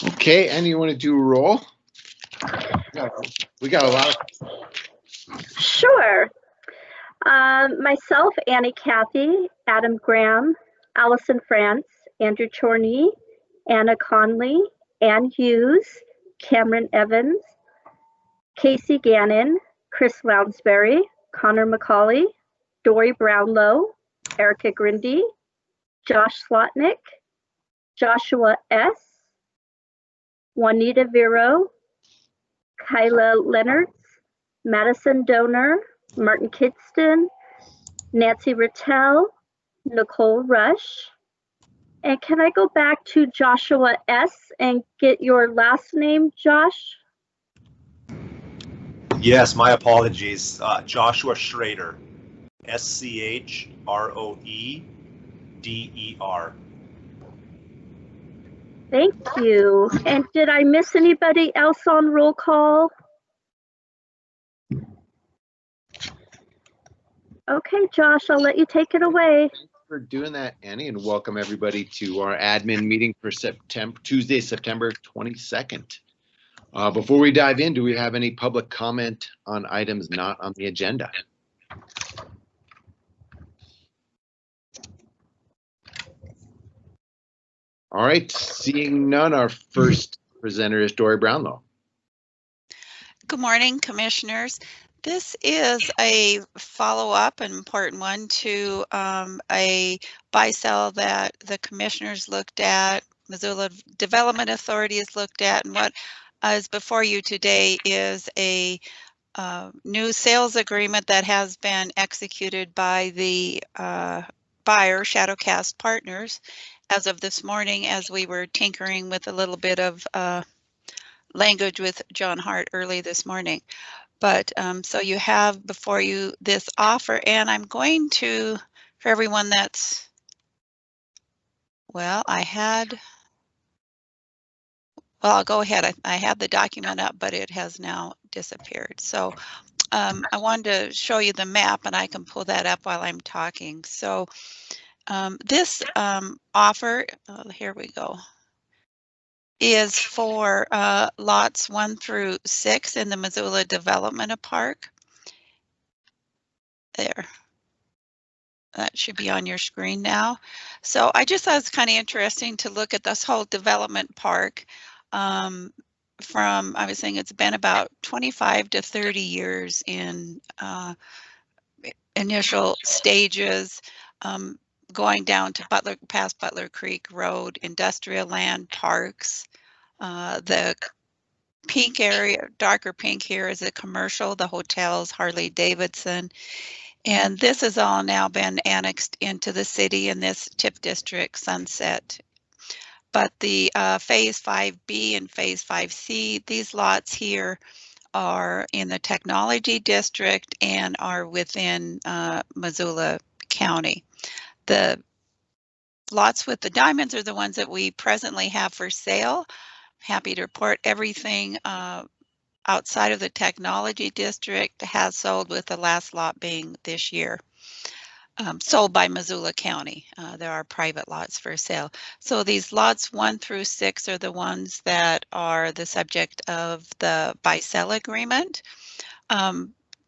Okay, and you want to do a roll? We got a lot of. Sure. Myself, Annie Cathy, Adam Graham, Allison France, Andrew Chorney, Anna Conley, Ann Hughes, Cameron Evans, Casey Gannon, Chris Lounsbury, Connor McCauley, Dory Brownlow, Erica Grindy, Josh Slotnick, Joshua S., Juanita Vero, Kyla Leonards, Madison Donor, Martin Kidston, Nancy Rattel, Nicole Rush. And can I go back to Joshua S. and get your last name, Josh? Yes, my apologies. Joshua Schroeder, Schroeder. Thank you. And did I miss anybody else on roll call? Okay, Josh, I'll let you take it away. Thanks for doing that, Annie, and welcome everybody to our admin meeting for Tuesday, September 22nd. Before we dive in, do we have any public comment on items not on the agenda? All right, seeing none, our first presenter is Dory Brownlow. Good morning, commissioners. This is a follow-up, an important one, to a buy-sell that the commissioners looked at, Missoula Development Authority has looked at, and what is before you today is a new sales agreement that has been executed by the buyer, Shadowcast Partners, as of this morning, as we were tinkering with a little bit of language with John Hart early this morning. But so you have before you this offer, and I'm going to, for everyone that's, well, I'll go ahead. I had the document up, but it has now disappeared. So I wanted to show you the map, and I can pull that up while I'm talking. So this offer, here we go, is for lots 1 through 6 in the Missoula Development Park. There. That should be on your screen now. So I just thought it's kind of interesting to look at this whole development park from, I was saying it's been about 25 to 30 years in initial stages, going down to past Butler Creek Road, industrial land, parks. The pink area, darker pink here, is a commercial, the hotels, Harley Davidson. And this has all now been annexed into the city in this TIF district, Sunset. But the Phase 5B and Phase 5C, these lots here are in the technology district and are within Missoula County. The lots with the diamonds are the ones that we presently have for sale. Happy to report everything outside of the technology district has sold, with the last lot being this year. Sold by Missoula County. There are private lots for sale. So these lots 1 through 6 are the ones that are the subject of the buy-sell agreement.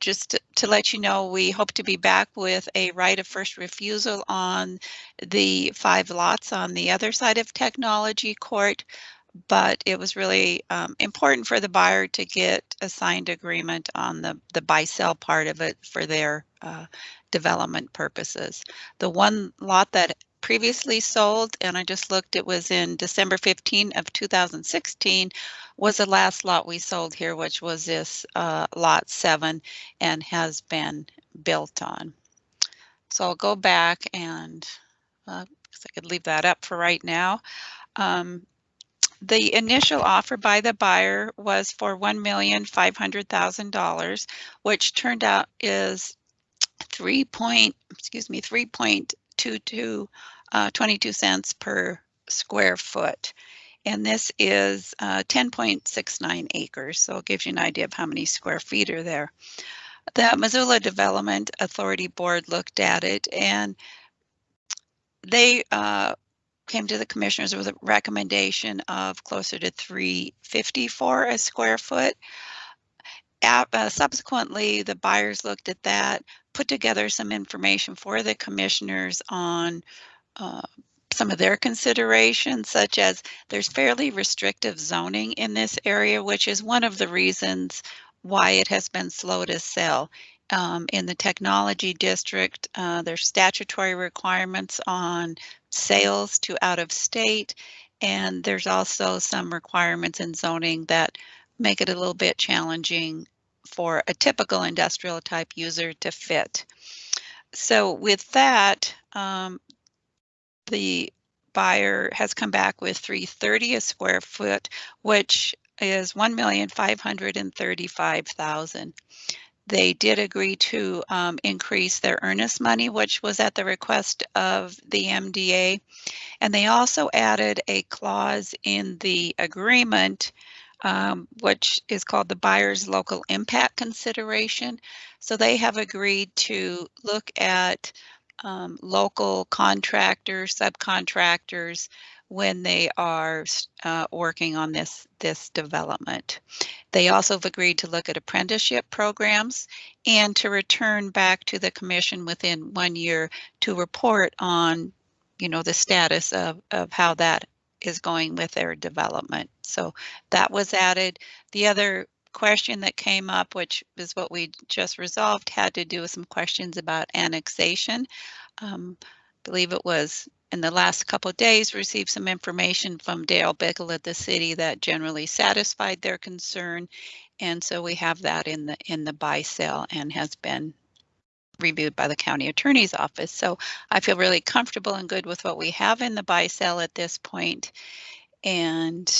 Just to let you know, we hope to be back with a right of first refusal on the 5 lots on the other side of Technology Court, but it was really important for the buyer to get a signed agreement on the buy-sell part of it for their development purposes. The one lot that previously sold, and I just looked, it was in December 15 of 2016, was the last lot we sold here, which was this lot 7, and has been built on. So I'll go back and I could leave that up for right now. The initial offer by the buyer was for $1,500,000, which turned out is 3.22 cents per square foot. And this is 10.69 acres. So it gives you an idea of how many square feet are there. The Missoula Development Authority Board looked at it, and they came to the commissioners with a recommendation of closer to $354 a square foot. Subsequently, the buyers looked at that, put together some information for the commissioners on some of their considerations, such as there's fairly restrictive zoning in this area, which is one of the reasons why it has been slow to sell. In the technology district, there's statutory requirements on sales to out of state, and there's also some requirements in zoning that make it a little bit challenging for a typical industrial type user to fit. So with that, the buyer has come back with $330 a square foot, which is $1,535,000. They did agree to increase their earnest money, which was at the request of the MDA. And they also added a clause in the agreement, which is called the buyer's local impact consideration. So they have agreed to look at local contractors, subcontractors, when they are working on this development. They also have agreed to look at apprenticeship programs and to return back to the commission within 1 year to report on, the status of how that is going with their development. So that was added. The other question that came up, which is what we just resolved, had to do with some questions about annexation. Believe it was in the last couple of days, received some information from Dale Bickle at the city that generally satisfied their concern. And so we have that in the buy sale and has been reviewed by the county attorney's office. So I feel really comfortable and good with what we have in the buy sale at this point. And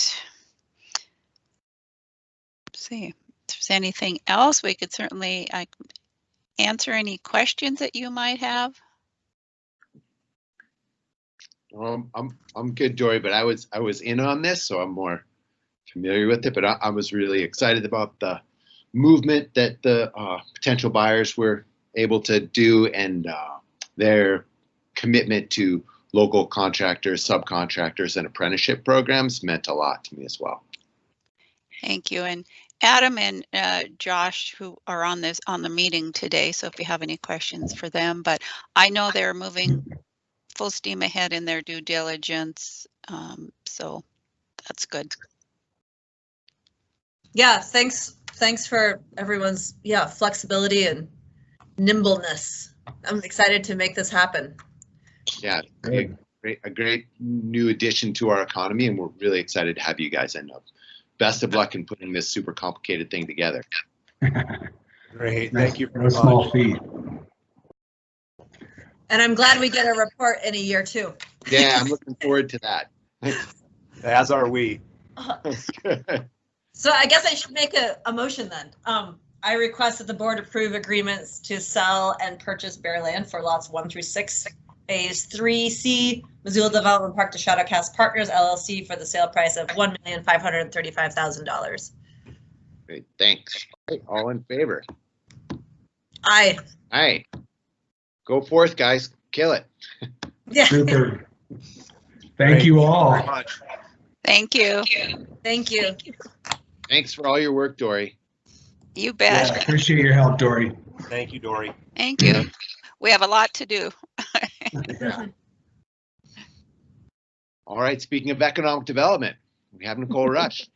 see if there's anything else, we could certainly answer any questions that you might have. I'm good, Dory, but I was in on this, so I'm more familiar with it. But I was really excited about the movement that the potential buyers were able to do, and their commitment to local contractors, subcontractors, and apprenticeship programs meant a lot to me as well. Thank you. And Adam and Josh, who are on the meeting today, so if you have any questions for them, but I know they're moving full steam ahead in their due diligence, so that's good. Yeah, thanks for everyone's flexibility and nimbleness. I'm excited to make this happen. Yeah, a great new addition to our economy, and we're really excited to have you guys in. Best of luck in putting this super complicated thing together. Great, thank you. No small feat. And I'm glad we get a report in a year too. Yeah, I'm looking forward to that. As are we. So I guess I should make a motion then. I request that the board approve agreements to sell and purchase bare land for lots 1 through 6, Phase 3C, Missoula Development Park to Shadowcast Partners LLC for the sale price of $1,535,000. Great, thanks. All in favor? Aye. Aye. Go forth, guys. Kill it. Yeah. Super. Thank you all. Very much. Thank you. Thank you. Thanks for all your work, Dory. You bet. Yeah, appreciate your help, Dory. Thank you, Dory. Thank you. We have a lot to do. Yeah. All right, speaking of economic development, we have Nicole Rush.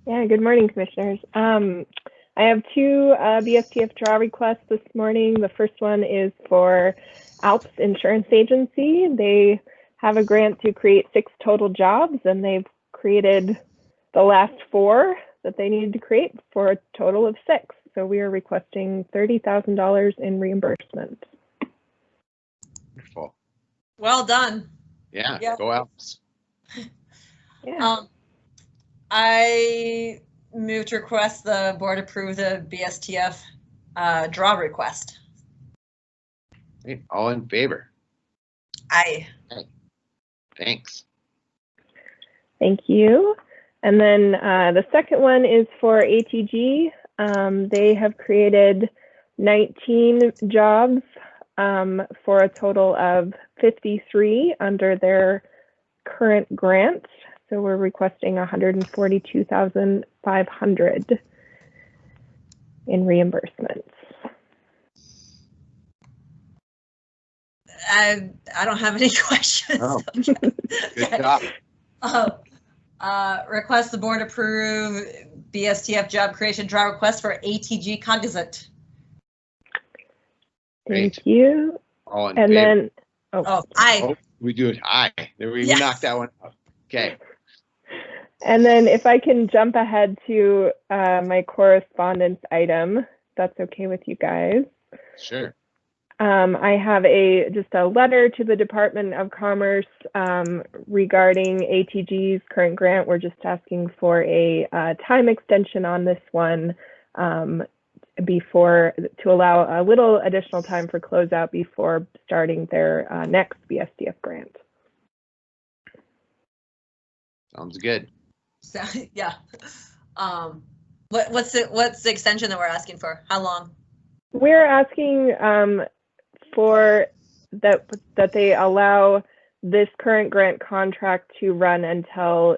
Yeah, good morning, commissioners. I have 2 BSTF draw requests this morning. The first one is for Alps Insurance Agency. They have a grant to create 6 total jobs, and they've created the last 4 that they needed to create for a total of 6. So we are requesting $30,000 in reimbursement. Wonderful. Well done. Yeah, Yeah. go Alps. Yeah. I move to request the board approve the BSTF draw request. Great. All in favor? Aye. Thanks. Thank you. And then the second one is for ATG. They have created 19 jobs for a total of 53 under their current grant. So we're requesting $142,500 in reimbursements. I don't have any questions. Oh, good job. Request the board approve BSTF job creation draw request for ATG Cognizant. Thank Great. you. All in And favor? then, Oh, we do it. Aye. There we Yes. knocked that one out. Okay. and then if I can jump ahead to my correspondence item, that's okay with you guys. Sure. I have just a letter to the Department of Commerce regarding ATG's current grant. We're just asking for a time extension on this one to allow a little additional time for closeout before starting their next BSTF grant. Sounds good. So, yeah. What's the extension that we're asking for? How long? We're asking for that they allow this current grant contract to run until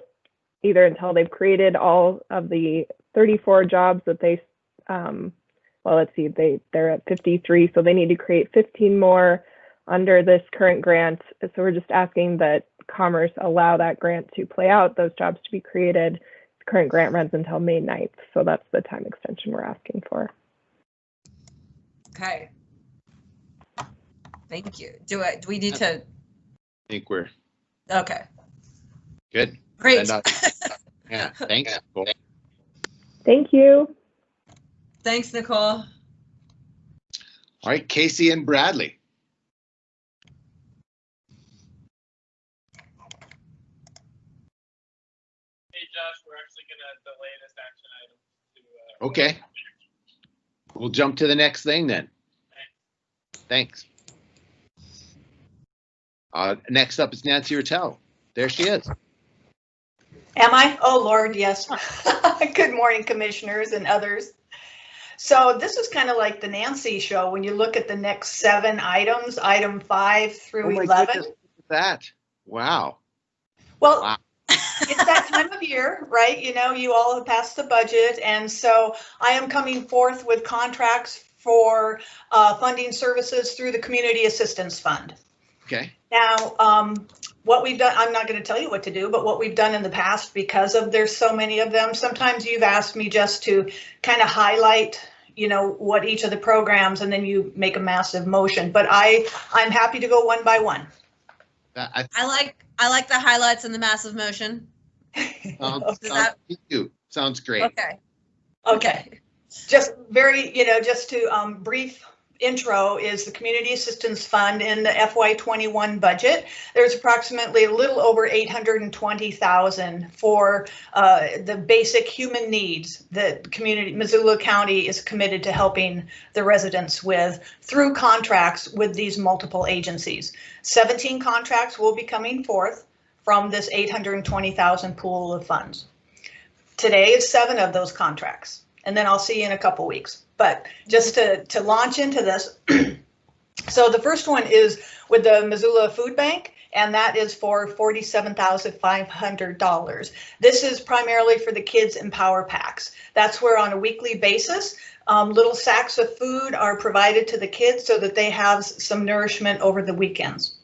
they've created all of the 34 jobs that they well, let's see, they're at 53, so they need to create 15 more under this current grant. So we're just asking that Commerce allow that grant to play out, those jobs to be created. The current grant runs until May 9th, so that's the time extension we're asking for. Okay. Thank you. Do we need to? I think we're Okay. good. Great. Yeah, thanks. Cool. Thank you. Thanks, Nicole. All right, Casey and Bradley. Hey, Josh, we're actually going to delay this action item to. Okay. We'll jump to the next thing then. Thanks. Next up is Nancy Rattel. There she is. Am I? Oh, Lord, yes. Good morning, commissioners and others. So this is kind of like the Nancy show. When you look at the next 7 items, item 5 through 11. Goodness, look at that. Wow. Well, Wow. it's that time of year, right? You know, you all have passed the budget. And so I am coming forth with contracts for funding services through the Community Assistance Fund. Okay. Now, what we've done, I'm not going to tell you what to do, but what we've done in the past, because there's so many of them, sometimes you've asked me just to kind of highlight, you know, what each of the programs, and then you make a massive motion. But I'm happy to go one by one. I like the highlights and the massive motion. Sounds great. Okay. Okay. Just very, just to brief intro is the Community Assistance Fund in the FY21 budget. There's approximately a little over $820,000 for the basic human needs that Missoula County is committed to helping the residents with through contracts with these multiple agencies. 17 contracts will be coming forth from this $820,000 pool of funds. Today is 7 of those contracts, and then I'll see you in a couple weeks. But just to launch into this, so the first one is with the Missoula Food Bank, and that is for $47,500. This is primarily for the kids in Power Packs. That's where on a weekly basis, little sacks of food are provided to the kids so that they have some nourishment over the weekends.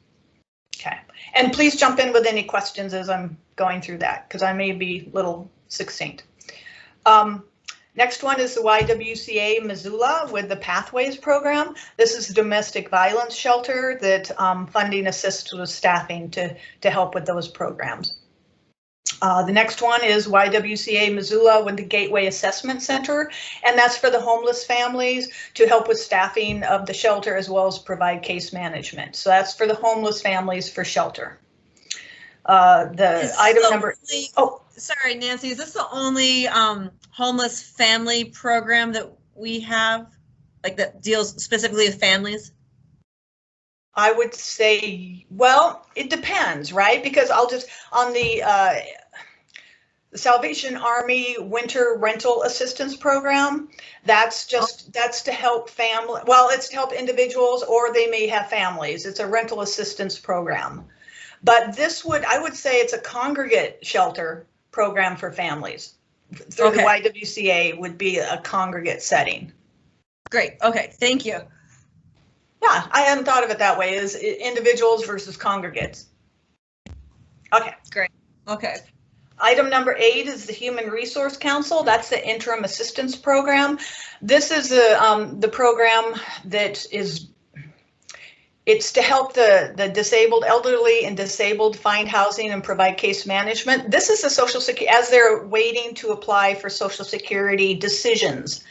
Okay, and please jump in with any questions as I'm going through that, because I may be a little succinct. Next one is the YWCA Missoula with the Pathways program. This is a domestic violence shelter that funding assists with staffing to help with those programs. The next one is YWCA Missoula with the Gateway Assessment Center, and that's for the homeless families to help with staffing of the shelter as well as provide case management. So that's for the homeless families for shelter. Sorry, Nancy, is this the only homeless family program that we have, like that deals specifically with families? I would say, well, it depends, right? Because I'll just, on the Salvation Army Winter Rental Assistance Program, that's to help it's to help individuals, or they may have families. It's a rental assistance program. But this would, I would say it's a congregate shelter program for families. Through the YWCA would be a congregate setting. Great. Okay. Thank you. Yeah, I hadn't thought of it that way, as individuals versus congregates. Okay. Great. Okay. Item number 8 is the Human Resource Council. That's the interim assistance program. This is the program that is, it's to help the disabled, elderly and disabled find housing and provide case management. This is the Social Security, as they're waiting to apply for Social Security decisions.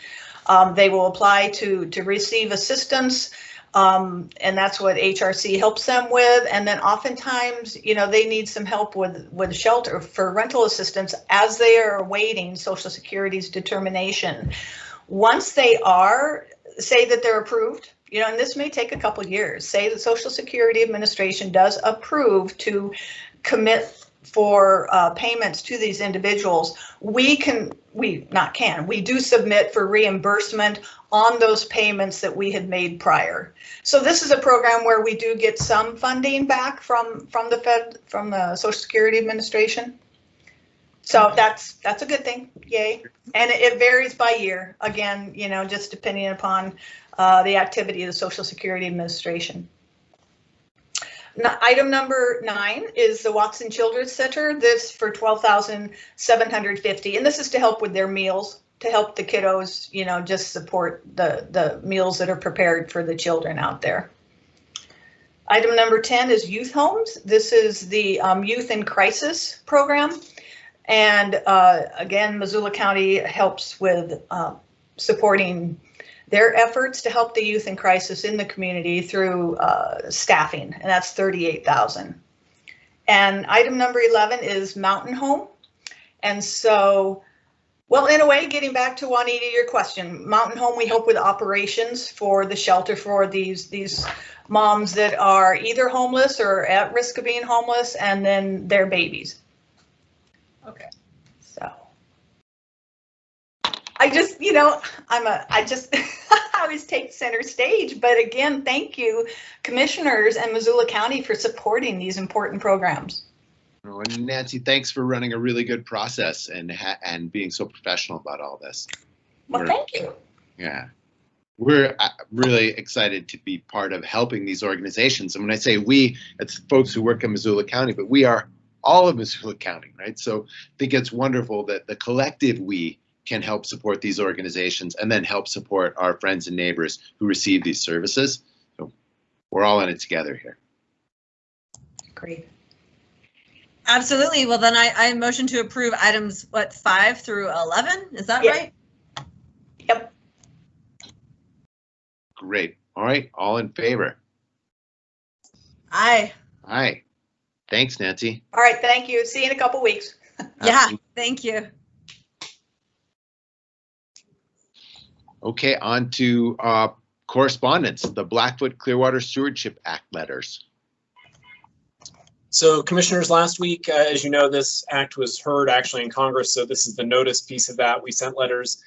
They will apply to receive assistance. And that's what HRC helps them with. And then oftentimes, you know, they need some help with shelter for rental assistance as they are awaiting Social Security's determination. Once they are, say that they're approved, you know, and this may take a couple years, say the Social Security Administration does approve to commit for payments to these individuals, we do submit for reimbursement on those payments that we had made prior. So this is a program where we do get some funding back from the Social Security Administration. So that's a good thing, yay. And it varies by year, again, you know, just depending upon the activity of the Social Security Administration. Item number 9 is the Watson Children's Center. This for $12,750, and this is to help with their meals, to help the kiddos, you know, just support the meals that are prepared for the children out there. Item number 10 is youth homes. This is the Youth in Crisis program, and again, Missoula County helps with supporting their efforts to help the youth in crisis in the community through staffing, and that's $38,000. And item number 11 is Mountain Home. And so, well, in a way, getting back to Juanita, your question, Mountain Home, we help with operations for the shelter for these moms that are either homeless or at risk of being homeless, and then their babies. Okay, so. I just, you know, I always take center stage, but again, thank you, commissioners and Missoula County for supporting these important programs. Oh, and Nancy, thanks for running a really good process and being so professional about all this. Well, thank you. Yeah, we're really excited to be part of helping these organizations. And when I say we, it's folks who work in Missoula County, but we are all of Missoula County, right? So I think it's wonderful that the collective we can help support these organizations and then help support our friends and neighbors who receive these services. So we're all in it together here. Great. Absolutely. Well, then I motion to approve items, 5 through 11? Is that right? Yep. Great. All right. All in favor? Aye. Aye. Thanks, Nancy. All right. Thank you. See you in a couple weeks. Yeah. Thank you. Okay, on to correspondence, the Blackfoot Clearwater Stewardship Act letters. So commissioners, last week, as you know, this act was heard actually in Congress. So this is the notice piece of that. We sent letters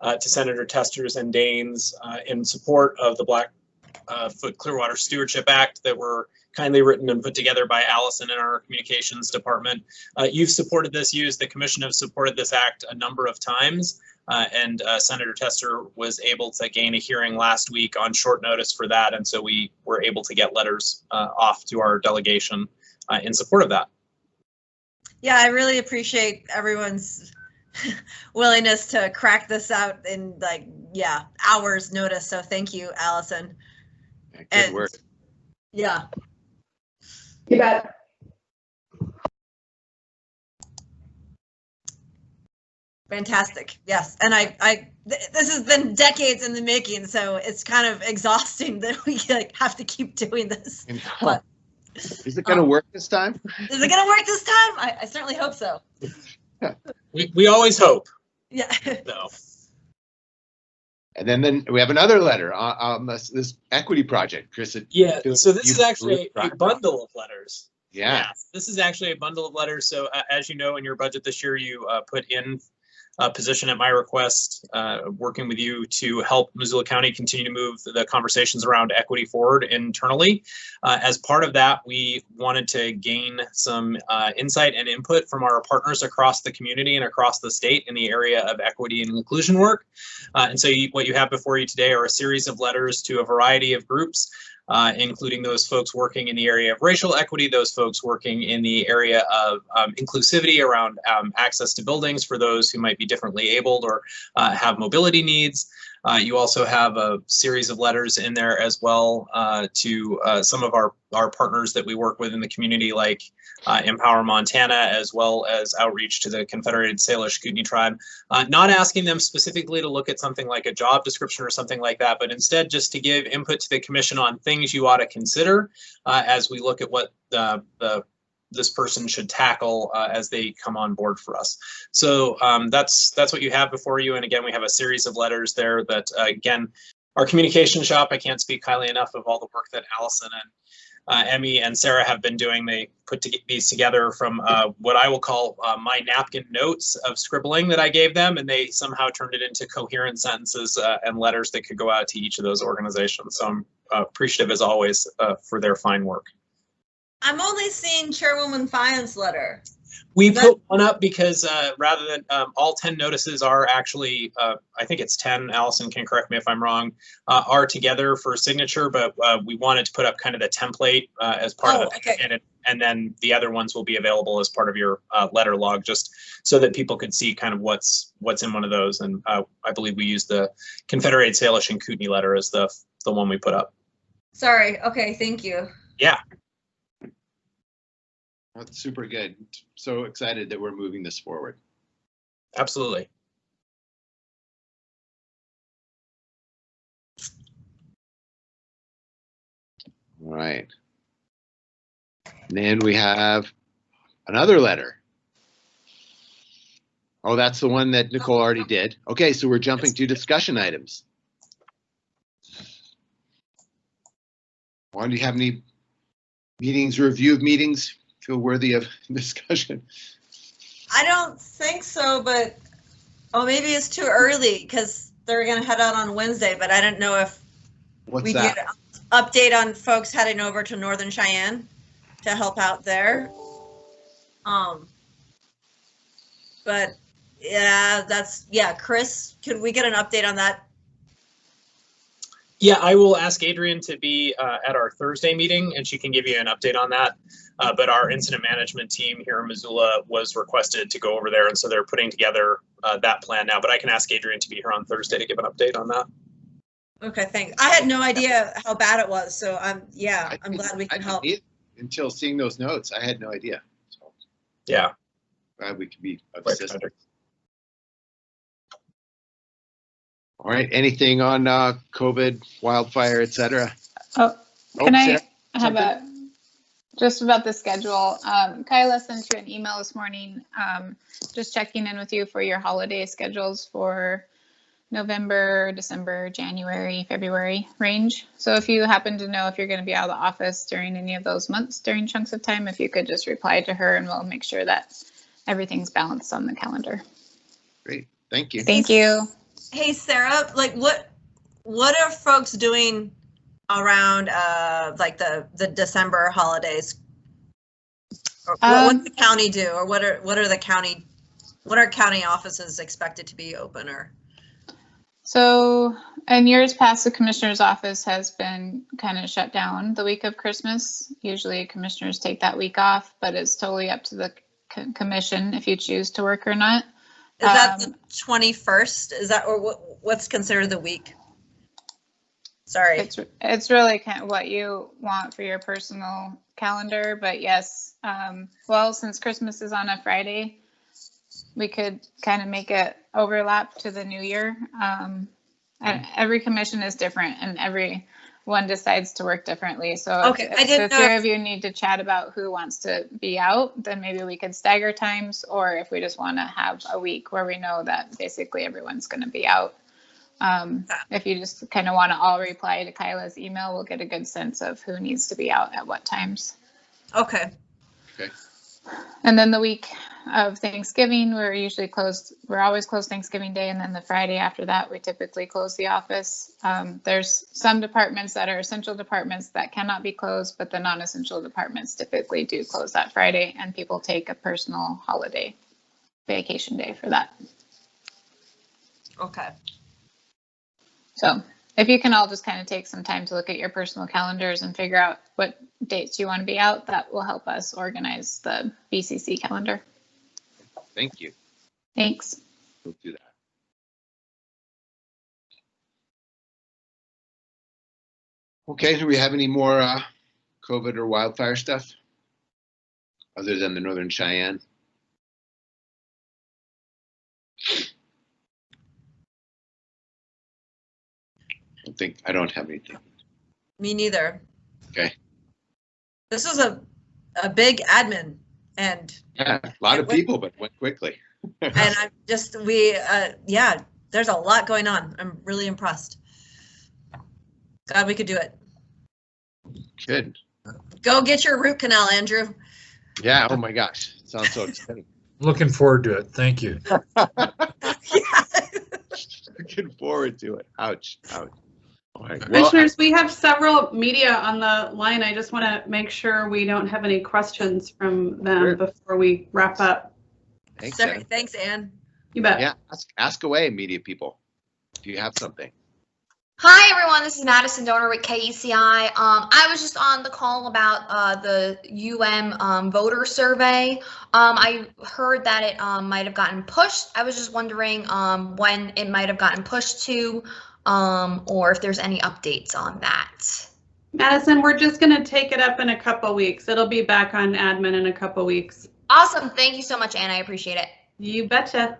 to Senator Testers and Daines in support of the Blackfoot Clearwater Stewardship Act that were kindly written and put together by Allison in our communications department. You've supported this use. The commission have supported this act a number of times. And Senator Tester was able to gain a hearing last week on short notice for that. And so we were able to get letters off to our delegation in support of that. Yeah, I really appreciate everyone's willingness to crack this out in hours notice. So thank you, Allison. Yeah, good work. Yeah. You bet. Fantastic. Yes. And this has been decades in the making, so it's kind of exhausting that we have to keep doing this. But, is it going to work this time? Is it going to work this time? I certainly hope so. We always hope. Yeah. No. And then we have another letter on this equity project, Chris. Yeah. So this is actually a bundle of letters. Yeah. This is actually a bundle of letters. So as you know, in your budget this year, you put in position at my request, working with you to help Missoula County continue to move the conversations around equity forward internally. As part of that, we wanted to gain some insight and input from our partners across the community and across the state in the area of equity and inclusion work. And so what you have before you today are a series of letters to a variety of groups, including those folks working in the area of racial equity, those folks working in the area of inclusivity around access to buildings for those who might be differently abled or have mobility needs. You also have a series of letters in there as well to some of our partners that we work with in the community, like Empower Montana, as well as outreach to the Confederated Salish Kootenai Tribe. Not asking them specifically to look at something like a job description or something like that, but instead just to give input to the commission on things you ought to consider as we look at what this person should tackle as they come on board for us. So that's what you have before you. And again, we have a series of letters there that, again, our communication shop, I can't speak highly enough of all the work that Allison and Emmy and Sarah have been doing. They put these together from what I will call my napkin notes of scribbling that I gave them, and they somehow turned it into coherent sentences and letters that could go out to each of those organizations. So I'm appreciative, as always, for their fine work. I'm only seeing Chairwoman Fion's letter. We put one up because rather than all 10 notices are actually, I think it's 10, Allison can correct me if I'm wrong, are together for signature, but we wanted to put up kind of the template as part of it. Okay. And then the other ones will be available as part of your letter log, just so that people could see kind of what's in one of those. And I believe we used the Confederated Salish and Kootenai letter as the one we put up. Sorry. Okay. Thank you. Yeah. That's super good. So excited that we're moving this forward. Absolutely. All right. And then we have another letter. Oh, that's the one that Nicole already did. Okay, so we're jumping to discussion items. Juan, do you have any meetings, review of meetings? Feel worthy of discussion? I don't think so, but maybe it's too early because they're going to head out on Wednesday, but I don't know if we get an update on folks heading over to Northern Cheyenne to help out there. But yeah, Chris, could we get an update on that? Yeah, I will ask Adrian to be at our Thursday meeting, and she can give you an update on that. But our incident management team here in Missoula was requested to go over there, and so they're putting together that plan now. But I can ask Adrian to be here on Thursday to give an update on that. Okay, thanks. I had no idea how bad it was, so I'm glad we can help. Until seeing those notes, I had no idea. So yeah, glad we could be of assistance. All right, anything on COVID, wildfire, etc.? Can I have just about the schedule? Kyla sent you an email this morning, just checking in with you for your holiday schedules for November, December, January, February range. So if you happen to know if you're going to be out of the office during any of those months during chunks of time, if you could just reply to her and we'll make sure that everything's balanced on the calendar. Great, thank you. Thank you. Hey, Sarah, like what are folks doing around like the December holidays? What's the county do, or what are county offices expected to be open? Or so in years past, the commissioner's office has been kind of shut down the week of Christmas. Usually commissioners take that week off, but it's totally up to the commission if you choose to work or not. Is that the 21st? Is that, or what's considered the week? Sorry. It's really kind of what you want for your personal calendar, but yes. Well, since Christmas is on a Friday, we could kind of make it overlap to the new year. And every commission is different and everyone decides to work differently. So okay, if the three of you need to chat about who wants to be out, then maybe we could stagger times, or if we just want to have a week where we know that basically everyone's going to be out. If you just kind of want to all reply to Kyla's email, we'll get a good sense of who needs to be out at what times. Okay. Okay. And then the week of Thanksgiving, we're usually closed. We're always closed Thanksgiving Day, and then the Friday after that, we typically close the office. There's some departments that are essential departments that cannot be closed, but the non-essential departments typically do close that Friday, and people take a personal holiday, vacation day for that. Okay. So if you can all just kind of take some time to look at your personal calendars and figure out what dates you want to be out, that will help us organize the BCC calendar. Thank you. Thanks. We'll do that. Okay, do we have any more COVID or wildfire stuff other than the Northern Cheyenne? I don't have anything. Me neither. Okay. This was a big admin, and Yeah, a lot of people, but went quickly. and I'm just yeah, there's a lot going on. I'm really impressed. Glad we could do it. Good. Go get your root canal, Andrew. Yeah. Oh my gosh, sounds so exciting. Looking forward to it. Thank you. Looking forward to it. Ouch. Ouch. All right. Well, Commissioners, we have several media on the line. I just want to make sure we don't have any questions from them Sure. before we wrap up. thanks, Sorry, Ann. thanks, Ann. You bet. Yeah, ask away, media people, if you have something. Hi everyone, this is Madison Donor with KECI. I was just on the call about the voter survey. I heard that it might have gotten pushed. I was just wondering when it might have gotten pushed to, or if there's any updates on that. Madison, we're just going to take it up in a couple weeks. It'll be back on admin in a couple weeks. Awesome. Thank you so much, Anne. I appreciate it. You betcha.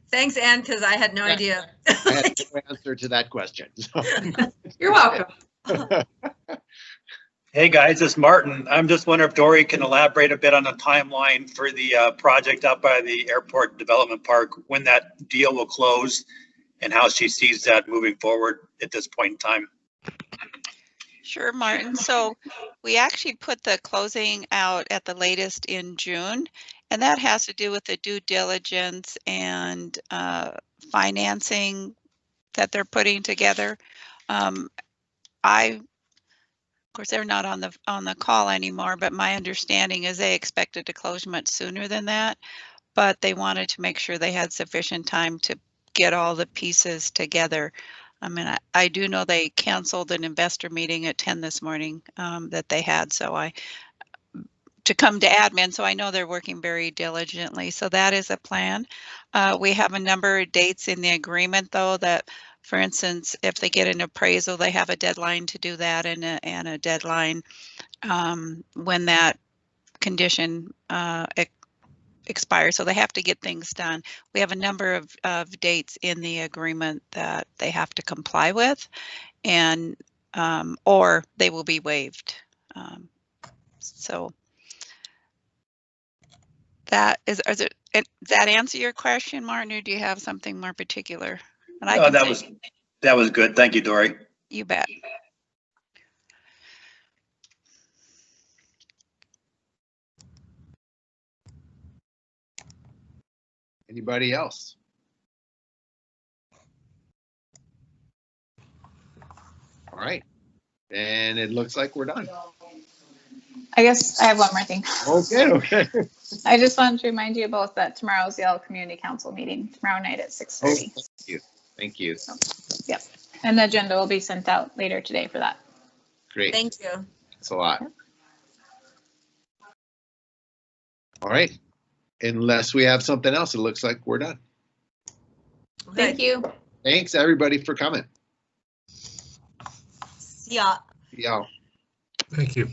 Thanks, Ann, because I had no idea. I had no answer to that question. So. You're welcome. Hey guys, it's Martin. I'm just wondering if Dory can elaborate a bit on the timeline for the project up by the Airport Development Park, when that deal will close and how she sees that moving forward at this point in time. Sure, Martin. So we actually put the closing out at the latest in June, and that has to do with the due diligence and financing that they're putting together. Of course, they're not on the call anymore, but my understanding is they expected to close much sooner than that, but they wanted to make sure they had sufficient time to get all the pieces together. I mean, I do know they canceled an investor meeting at 10 this morning that they had, to come to admin, so I know they're working very diligently. So that is a plan. We have a number of dates in the agreement, though, that, for instance, if they get an appraisal, they have a deadline to do that, and a deadline when that condition expires. So they have to get things done. We have a number of dates in the agreement that they have to comply with, and or they will be waived. So that does that answer your question, Martin, or do you have something more particular? And I that was good. Thank you, Dory. You bet. Anybody else? All right. And it looks like we're done. I guess I have one more thing. Okay. I just wanted to remind you both that tomorrow's Yale Community Council meeting, tomorrow night at 6:30. Thank you. So, yep. And the agenda will be sent out later today for that. Great. Thank you. That's a lot. All right. Unless we have something else, it looks like we're done. Thank you. Thanks, everybody, for coming. Yeah. Yeah. Thank you.